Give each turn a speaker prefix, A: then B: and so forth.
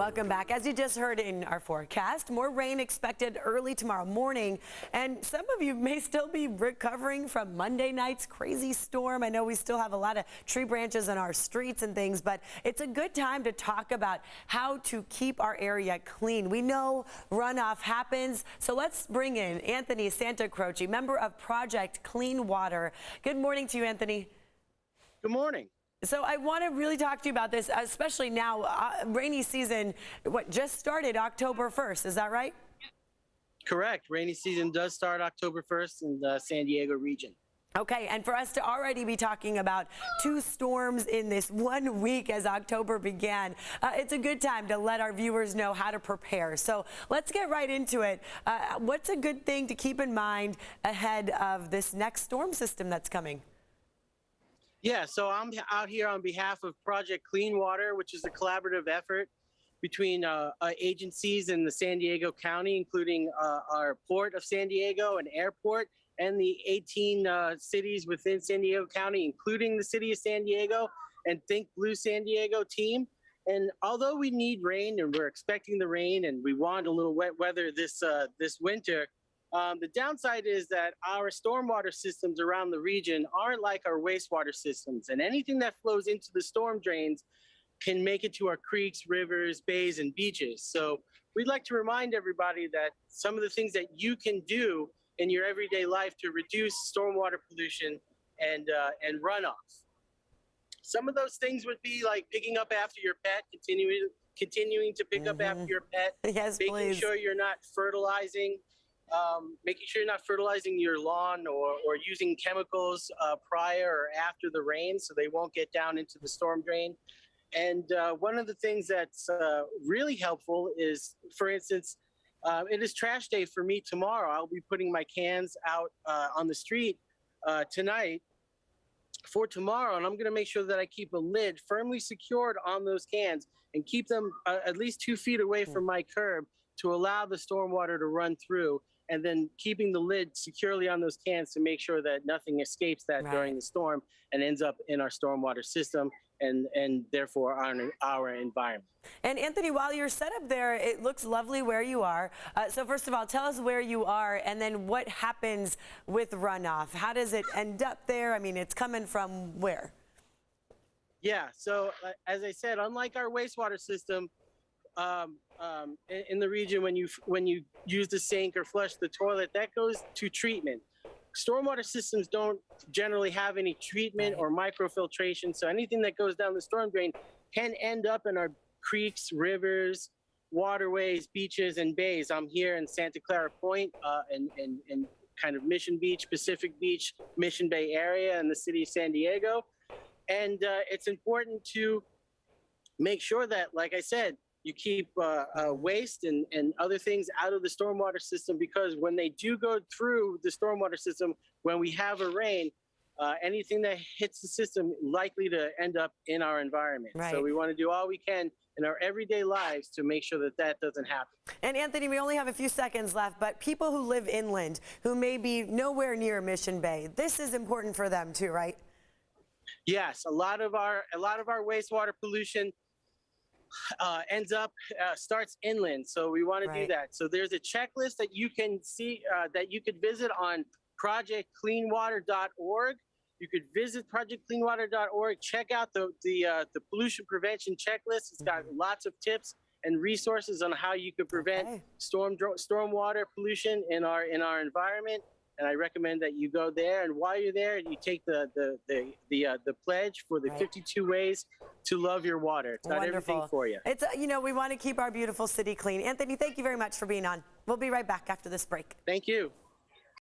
A: Welcome back. As you just heard in our forecast, more rain expected early tomorrow morning. And some of you may still be recovering from Monday night's crazy storm. I know we still have a lot of tree branches in our streets and things, but it's a good time to talk about how to keep our area clean. We know runoff happens, so let's bring in Anthony Santacroce, member of Project Clean Water. Good morning to you, Anthony.
B: Good morning.
A: So I want to really talk to you about this, especially now, rainy season, just started October 1st, is that right?
B: Correct. Rainy season does start October 1st in the San Diego region.
A: Okay, and for us to already be talking about 2 storms in this 1 week as October began, it's a good time to let our viewers know how to prepare. So let's get right into it. What's a good thing to keep in mind ahead of this next storm system that's coming?
B: Yeah, so I'm out here on behalf of Project Clean Water, which is a collaborative effort between agencies in the San Diego County, including our Port of San Diego and airport, and the 18 cities within San Diego County, including the city of San Diego and Think Blue San Diego team. And although we need rain and we're expecting the rain and we want a little wet weather this winter, the downside is that our stormwater systems around the region aren't like our wastewater systems, and anything that flows into the storm drains can make it to our creeks, rivers, bays, and beaches. So we'd like to remind everybody that some of the things that you can do in your everyday life to reduce stormwater pollution and runoff. Some of those things would be like picking up after your pet, continuing to pick up after your pet,
A: Yes,
B: making
A: please.
B: sure you're not fertilizing. Making sure you're not fertilizing your lawn or using chemicals prior or after the rain so they won't get down into the storm drain. And one of the things that's really helpful is, for instance, it is trash day for me tomorrow. I'll be putting my cans out on the street tonight for tomorrow, and I'm going to make sure that I keep a lid firmly secured on those cans and keep them at least 2 feet away from my curb to allow the stormwater to run through, and then keeping the lid securely on those cans to make sure that nothing escapes that during the storm and ends up in our stormwater system and therefore our environment.
A: And Anthony, while you're set up there, it looks lovely where you are. So first of all, tell us where you are and then what happens with runoff. How does it end up there? I mean, it's coming from where?
B: Yeah, so as I said, unlike our wastewater system, in the region, when you use the sink or flush the toilet, that goes to treatment. Stormwater systems don't generally have any treatment or microfiltration, so anything that goes down the storm drain can end up in our creeks, rivers, waterways, beaches, and bays. I'm here in Santa Clara Point and kind of Mission Beach, Pacific Beach, Mission Bay area in the city of San Diego. And it's important to make sure that, like I said, you keep waste and other things out of the stormwater system, because when they do go through the stormwater system, when we have a rain, anything that hits the system likely to end up in our environment. So we want to do all we can in our everyday lives to make sure that that doesn't happen. And
A: Anthony, we only have a few seconds left, but people who live inland, who may be nowhere near Mission Bay, this is important for them too, right?
B: Yes, a lot of our wastewater pollution starts inland, so we want to do that. So there's a checklist that you can see that you could visit on projectcleanwater.org. You could visit projectcleanwater.org, check out the pollution prevention checklist. It's got lots of tips and resources on how you could prevent stormwater pollution in our environment. And I recommend that you go there, and while you're there, you take the pledge for the 52 ways to love your water. It's got everything for you.
A: It's we want to keep our beautiful city clean. Anthony, thank you very much for being on. We'll be right back after this break.
B: Thank you.